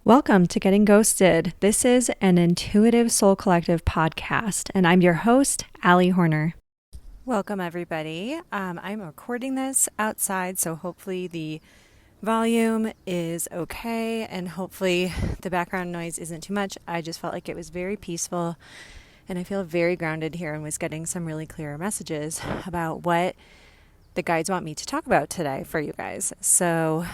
Welcome to Getting Ghosted. This is an Intuitive Soul Collective podcast, and I'm your host, Allie Horner. Welcome, everybody. I'm recording this outside, so hopefully the volume is okay, and hopefully the background noise isn't too much. I just felt like it was very peaceful, and I feel very grounded here and was getting some really clear messages about what the guides want me to talk about today for you guys. So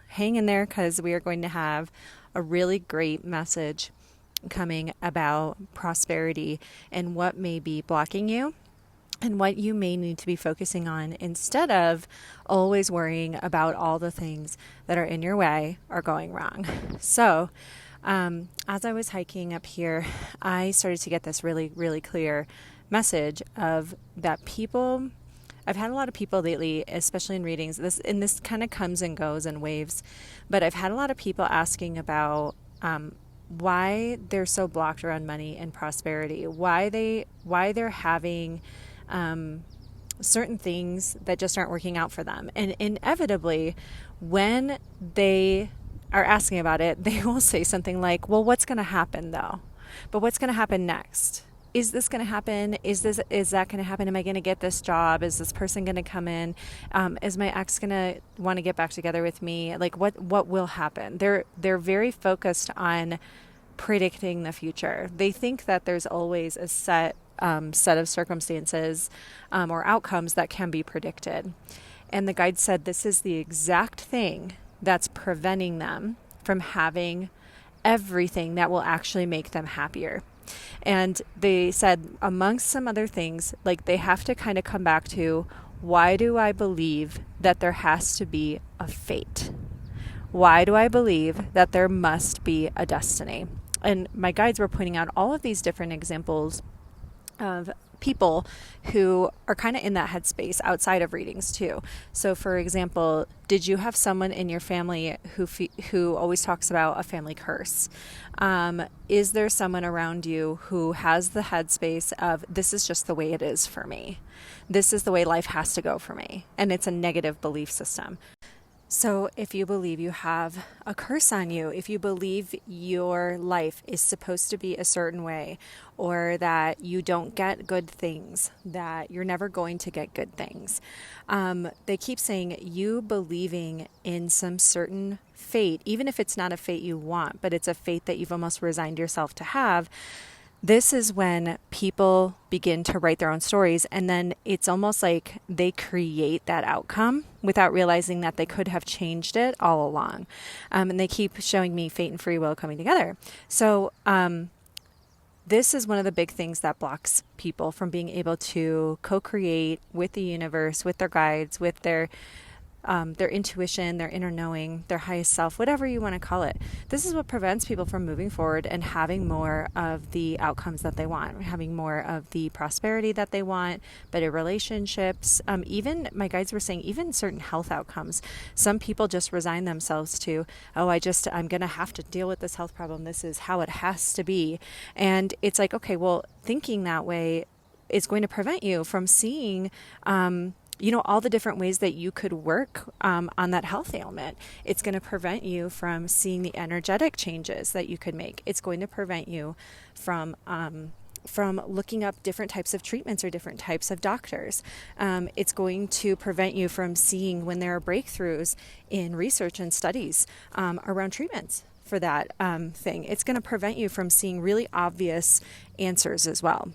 hang in there because we are going to have a really great message coming about prosperity and what may be blocking you and what you may need to be focusing on instead of always worrying about all the things that are in your way or going wrong. So as I was hiking up here, I started to get this really, really clear message of that people. I've had a lot of people lately, especially in readings, this kind of comes and goes in waves, but I've had a lot of people asking about why they're so blocked around money and prosperity, why they're having certain things that just aren't working out for them. And inevitably, when they are asking about it, they will say something like, well, what's going to happen though? But what's going to happen next? Is this going to happen? Is that going to happen? Am I going to get this job? Is this person going to come in? Is my ex going to want to get back together with me? Like what will happen? They're very focused on predicting the future. They think that there's always a set of circumstances or outcomes that can be predicted. And the guide said this is the exact thing that's preventing them from having everything that will actually make them happier. And they said, amongst some other things, like they have to kind of come back to, why do I believe that there has to be a fate? Why do I believe that there must be a destiny? And my guides were pointing out all of these different examples of people who are kind of in that headspace outside of readings too. So for example, did you have someone in your family who always talks about a family curse? Is there someone around you who has the headspace of, this is just the way it is for me? This is the way life has to go for me. And it's a negative belief system. So if you believe you have a curse on you, if you believe your life is supposed to be a certain way, or that you don't get good things, that you're never going to get good things, they keep saying you believing in some certain fate, even if it's not a fate you want, but it's a fate that you've almost resigned yourself to have. This is when people begin to write their own stories, and then it's almost like they create that outcome without realizing that they could have changed it all along. And they keep showing me fate and free will coming together. So this is one of the big things that blocks people from being able to co-create with the universe, with their guides, with their intuition, their inner knowing, their highest self, whatever you want to call it. This is what prevents people from moving forward and having more of the outcomes that they want, having more of the prosperity that they want, better relationships. Even my guides were saying, even certain health outcomes. Some people just resign themselves to, I'm going to have to deal with this health problem. This is how it has to be. And it's like, okay, well, thinking that way is going to prevent you from seeing all the different ways that you could work on that health ailment. It's going to prevent you from seeing the energetic changes that you could make. It's going to prevent you from looking up different types of treatments or different types of doctors. It's going to prevent you from seeing when there are breakthroughs in research and studies around treatments for that thing. It's going to prevent you from seeing really obvious answers as well.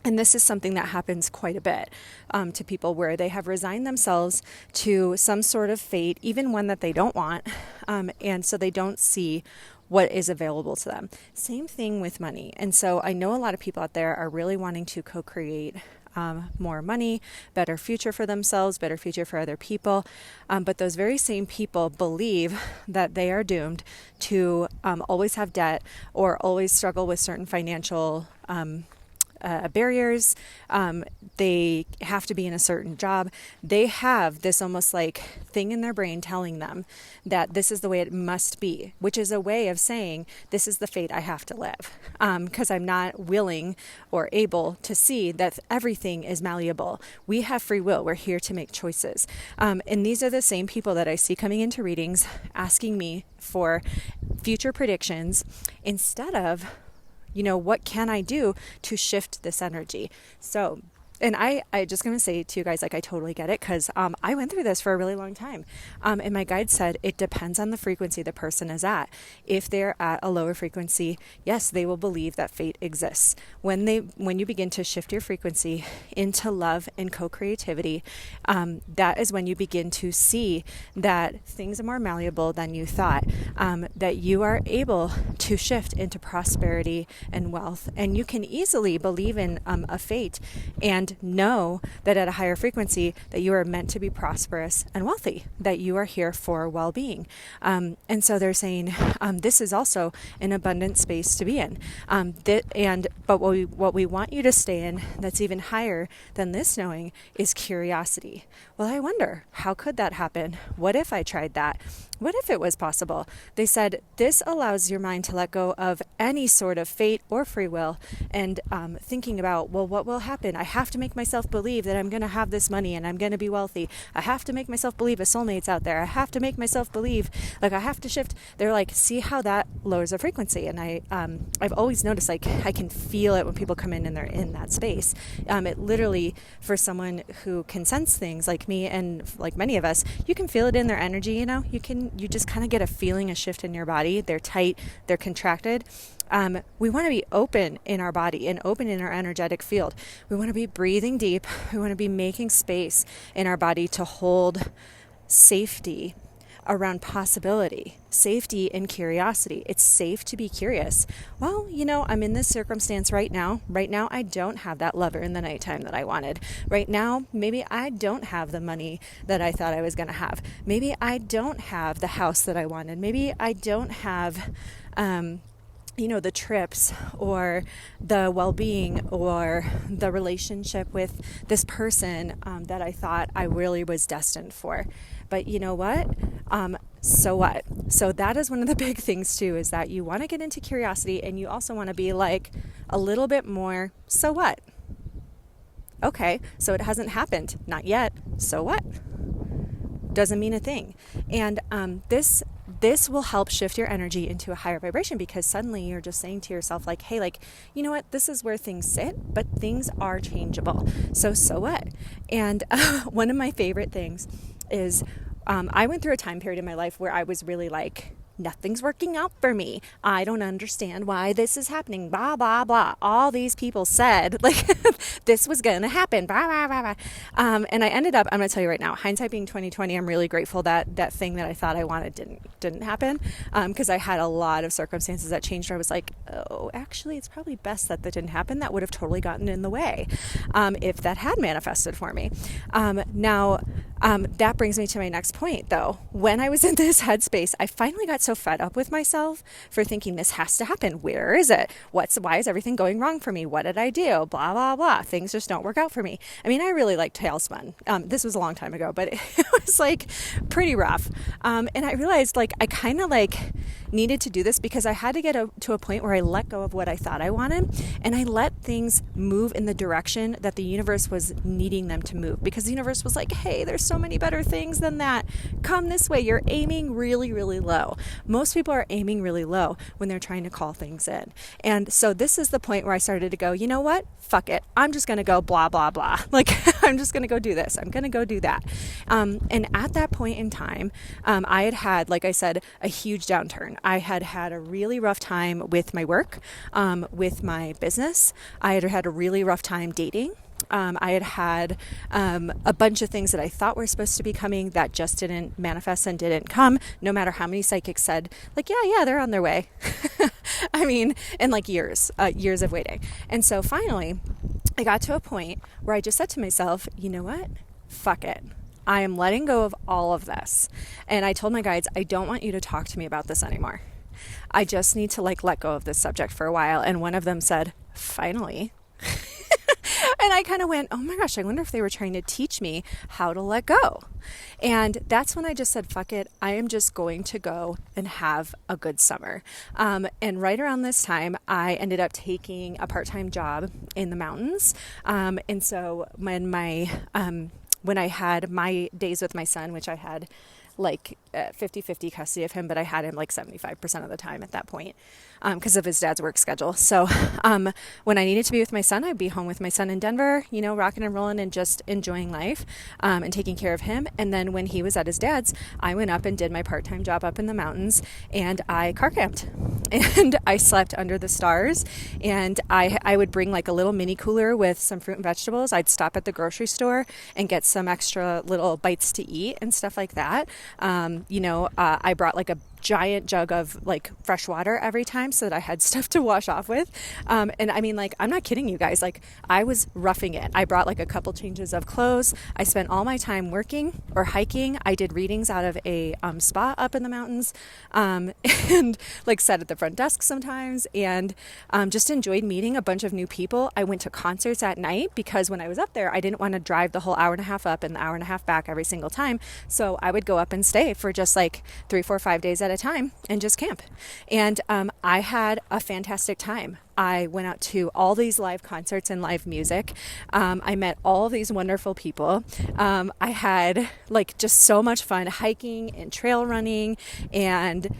And this is something that happens quite a bit to people where they have resigned themselves to some sort of fate, even one that they don't want, and so they don't see what is available to them. Same thing with money. And so I know a lot of people out there are really wanting to co-create more money, better future for themselves, better future for other people. But those very same people believe that they are doomed to always have debt or always struggle with certain financial barriers. They have to be in a certain job. They have this almost like thing in their brain telling them that this is the way it must be, which is a way of saying this is the fate I have to live, because I'm not willing or able to see that everything is malleable. We have free will. We're here to make choices. And these are the same people that I see coming into readings asking me for future predictions instead of, what can I do to shift this energy? So, and I just going to say to you guys, like, I totally get it, because I went through this for a really long time. And my guide said it depends on the frequency the person is at. If they're at a lower frequency, yes, they will believe that fate exists. When you begin to shift your frequency into love and co-creativity, that is when you begin to see that things are more malleable than you thought, that you are able to shift into prosperity and wealth. And you can easily believe in a fate and know that at a higher frequency that you are meant to be prosperous and wealthy, that you are here for well-being. And so they're saying this is also an abundant space to be in. But what we want you to stay in that's even higher than this knowing is curiosity. Well, I wonder, how could that happen? What if I tried that? What if it was possible? They said this allows your mind to let go of any sort of fate or free will and thinking about, well, what will happen? I have to make myself believe that I'm going to have this money and I'm going to be wealthy. I have to make myself believe a soulmate's out there. I have to make myself believe, like, I have to shift. They're like, see how that lowers a frequency. And I've always noticed, like, I can feel it when people come in and they're in that space. It literally, for someone who can sense things like me and like many of us, you can feel it in their energy. You just kind of get a feeling, a shift in your body. They're tight, they're contracted. We want to be open in our body and open in our energetic field. We want to be breathing deep. We want to be making space in our body to hold safety around possibility, safety and curiosity. It's safe to be curious. Well, I'm in this circumstance right now. Right now, I don't have that lover in the nighttime that I wanted. Right now, maybe I don't have the money that I thought I was going to have. Maybe I don't have the house that I wanted. Maybe I don't have the trips or the well-being or the relationship with this person that I thought I really was destined for. But you know what? So what? So that is one of the big things too, is that you want to get into curiosity and you also want to be like a little bit more, so what? Okay, so it hasn't happened. Not yet. So what? Doesn't mean a thing. And this will help shift your energy into a higher vibration, because suddenly you're just saying to yourself, like, hey, like, you know what? This is where things sit, but things are changeable. So what? And one of my favorite things is I went through a time period in my life where I was really like, nothing's working out for me. I don't understand why this is happening. Blah, blah, blah. All these people said like this was going to happen. Blah, blah, blah, blah. And I ended up, I'm going to tell you right now, hindsight being 2020, I'm really grateful that that thing that I thought I wanted didn't happen. Because I had a lot of circumstances that changed where I was like, oh, actually, it's probably best that didn't happen. That would have totally gotten in the way if that had manifested for me. That brings me to my next point, though. When I was in this headspace, I finally got so fed up with myself for thinking this has to happen. Where is it? Why is everything going wrong for me? What did I do? Blah, blah, blah. Things just don't work out for me. I mean, I really liked Tailspin. This was a long time ago, but it was like pretty rough. And I realized like I kind of like needed to do this because I had to get to a point where I let go of what I thought I wanted and I let things move in the direction that the universe was needing them to move, because the universe was like, hey, there's so many better things than that. Come this way. You're aiming really, really low. Most people are aiming really low when they're trying to call things in. And so this is the point where I started to go, you know what? Fuck it. I'm just going to go blah, blah, blah. Like, I'm just going to go do this. I'm going to go do that. And at that point in time, I had, like I said, a huge downturn. I had a really rough time with my work, with my business. I had a really rough time dating. I had a bunch of things that I thought were supposed to be coming that just didn't manifest and didn't come, no matter how many psychics said, like, yeah, they're on their way. I mean, and like years of waiting. And so finally, I got to a point where I just said to myself, you know what? Fuck it. I am letting go of all of this. And I told my guides, I don't want you to talk to me about this anymore. I just need to like let go of this subject for a while. And one of them said, finally. And I kind of went, oh my gosh, I wonder if they were trying to teach me how to let go. And that's when I just said, fuck it, I am just going to go and have a good summer. And right around this time, I ended up taking a part-time job in the mountains. And so when I had my days with my son, which I had like 50-50 custody of him, but I had him like 75% of the time at that point because of his dad's work schedule. So when I needed to be with my son, I'd be home with my son in Denver, rocking and rolling and just enjoying life and taking care of him. And then when he was at his dad's, I went up and did my part-time job up in the mountains, and I car camped and I slept under the stars. And I would bring like a little mini cooler with some fruit and vegetables. I'd stop at the grocery store and get some extra little bites to eat and stuff like that. I brought like a giant jug of like fresh water every time so that I had stuff to wash off with. And I mean, like, I'm not kidding you guys. Like, I was roughing it. I brought like a couple changes of clothes. I spent all my time working or hiking. I did readings out of a spa up in the mountains, and like sat at the front desk sometimes, and just enjoyed meeting a bunch of new people. I went to concerts at night because when I was up there, I didn't want to drive the whole hour and a half up and the hour and a half back every single time. So I would go up and stay for just like 3, 4, 5 days at a time and just camp. And I had a fantastic time. I went out to all these live concerts and live music. I met all these wonderful people. I had like just so much fun hiking and trail running and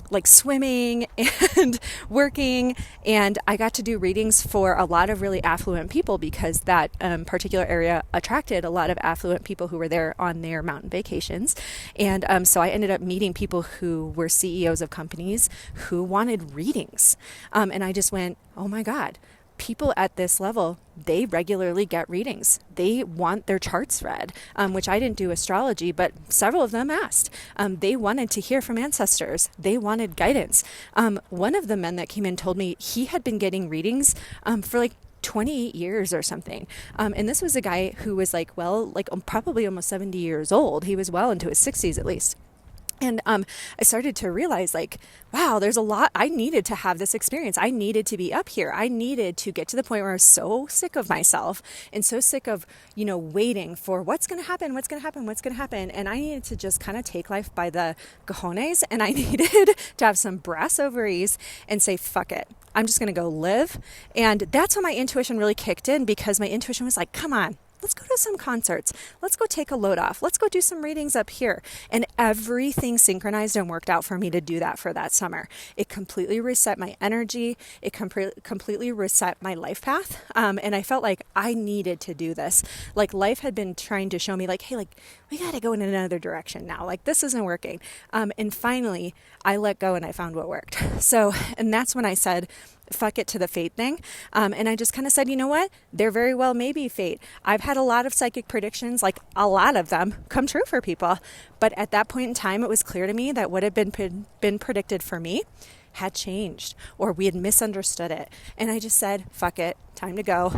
like swimming and working. And I got to do readings for a lot of really affluent people because that particular area attracted a lot of affluent people who were there on their mountain vacations. And so I ended up meeting people who were CEOs of companies who wanted readings. And I just went, oh my God. People at this level, they regularly get readings. They want their charts read, which I didn't do astrology, but several of them asked. They wanted to hear from ancestors. They wanted guidance. One of the men that came in told me he had been getting readings for like 28 years or something. And this was a guy who was probably almost 70 years old. He was well into his 60s at least. And I started to realize like, wow, there's a lot. I needed to have this experience. I needed to be up here. I needed to get to the point where I was so sick of myself and so sick of, waiting for what's going to happen. And I needed to just kind of take life by the cojones, and I needed to have some brass ovaries and say, fuck it. I'm just going to go live. And that's when my intuition really kicked in, because my intuition was like, come on. Let's go to some concerts. Let's go take a load off. Let's go do some readings up here. And everything synchronized and worked out for me to do that for that summer. It completely reset my energy. It completely reset my life path. And I felt like I needed to do this. Like life had been trying to show me like, hey, like we got to go in another direction now. Like this isn't working. And finally I let go and I found what worked. So, and that's when I said, fuck it to the fate thing. And I just kind of said, you know what? There very well may be fate. I've had a lot of psychic predictions, like a lot of them come true for people. But at that point in time, it was clear to me that what had been predicted for me had changed, or we had misunderstood it. And I just said, fuck it. Time to go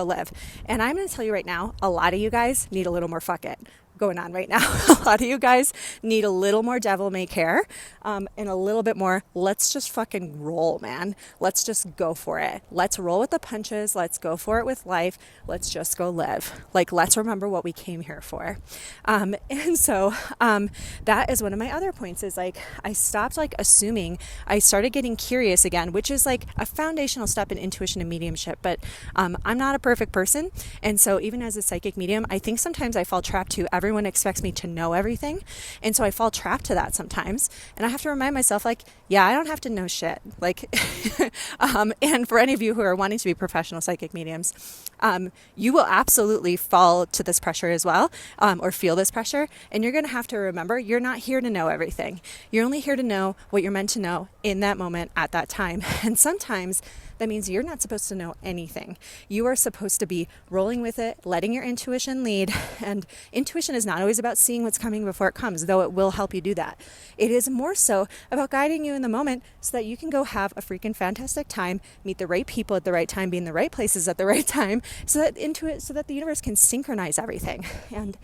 live. And I'm going to tell you right now, a lot of you guys need a little more fuck it going on right now. A lot of you guys need a little more devil may care, and a little bit more let's just fucking roll, man. Let's just go for it. Let's roll with the punches. Let's go for it with life. Let's just go live. Like, let's remember what we came here for. And so that is one of my other points, is like I stopped like assuming. I started getting curious again, which is like a foundational step in intuition and mediumship. But I'm not a perfect person, and so even as a psychic medium, I think sometimes I fall trapped to everyone expects me to know everything. And so I fall trapped to that sometimes. And I have to remind myself, like, yeah, I don't have to know shit. Like, and for any of you who are wanting to be professional psychic mediums, you will absolutely fall to this pressure as well, or feel this pressure. And you're going to have to remember, you're not here to know everything. You're only here to know what you're meant to know in that moment at that time. And sometimes that means you're not supposed to know anything. You are supposed to be rolling with it, letting your intuition lead. And intuition is not always about seeing what's coming before it comes, though it will help you do that. It is more so about guiding you in the moment so that you can go have a freaking fantastic time, meet the right people at the right time, be in the right places at the right time, so that the universe can synchronize everything. And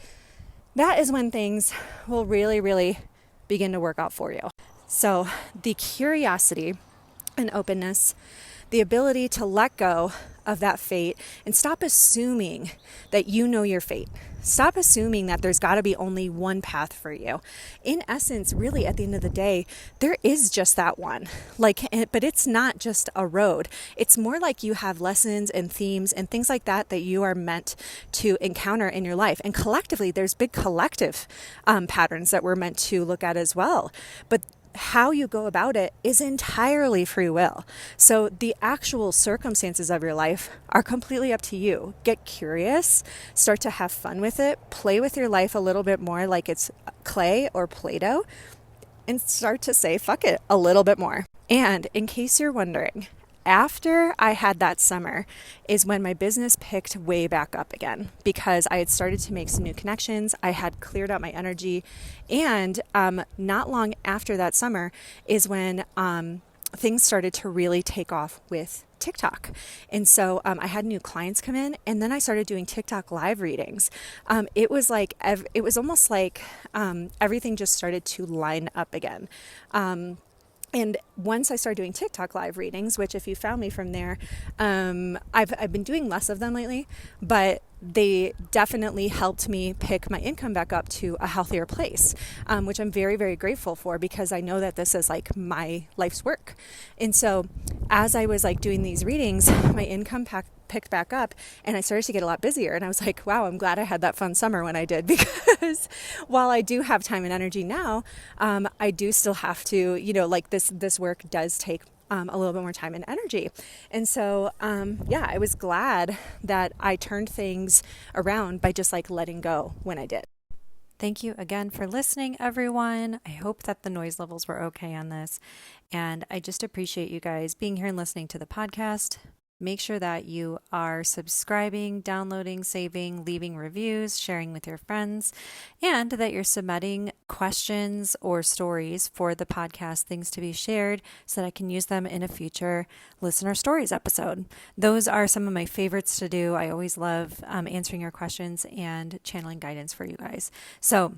that is when things will really, really begin to work out for you. So the curiosity and openness, the ability to let go of that fate and stop assuming that you know your fate. Stop assuming that there's got to be only one path for you. In essence, really at the end of the day, there is just that one. But it's not just a road. It's more like you have lessons and themes and things like that that you are meant to encounter in your life. And collectively, there's big collective patterns that we're meant to look at as well. But how you go about it is entirely free will. So the actual circumstances of your life are completely up to you. Get curious, start to have fun with it, play with your life a little bit more like it's clay or Play-Doh, and start to say, fuck it, a little bit more. And in case you're wondering, after I had that summer is when my business picked way back up again, because I had started to make some new connections. I had cleared out my energy. And not long after that summer is when things started to really take off with TikTok. And so I had new clients come in, and then I started doing TikTok live readings. It was almost like everything just started to line up again. And once I started doing TikTok live readings, which if you found me from there, I've been doing less of them lately, but they definitely helped me pick my income back up to a healthier place, which I'm very, very grateful for, because I know that this is like my life's work. And so as I was like doing these readings, my income picked back up, and I started to get a lot busier. And I was like, wow, I'm glad I had that fun summer when I did, because while I do have time and energy now, I do still have to, this work does take a little bit more time and energy. And so, I was glad that I turned things around by just like letting go when I did. Thank you again for listening, everyone. I hope that the noise levels were okay on this. And I just appreciate you guys being here and listening to the podcast. Make sure that you are subscribing, downloading, saving, leaving reviews, sharing with your friends, and that you're submitting questions or stories for the podcast, things to be shared, so that I can use them in a future listener stories episode. Those are some of my favorites to do. I always love answering your questions and channeling guidance for you guys. So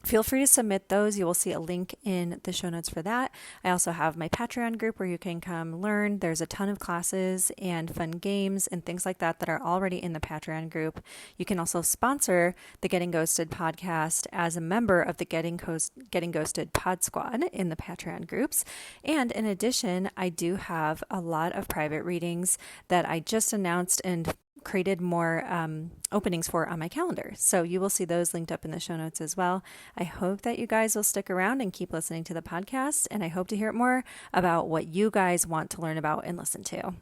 feel free to submit those. You will see a link in the show notes for that. I also have my Patreon group where you can come learn. There's a ton of classes and fun games and things like that are already in the Patreon group. You can also sponsor the Getting Ghosted podcast as a member of the Getting Ghosted Pod Squad in the Patreon groups. And in addition, I do have a lot of private readings that I just announced and created more openings for on my calendar. So you will see those linked up in the show notes as well. I hope that you guys will stick around and keep listening to the podcast, and I hope to hear more about what you guys want to learn about and listen to.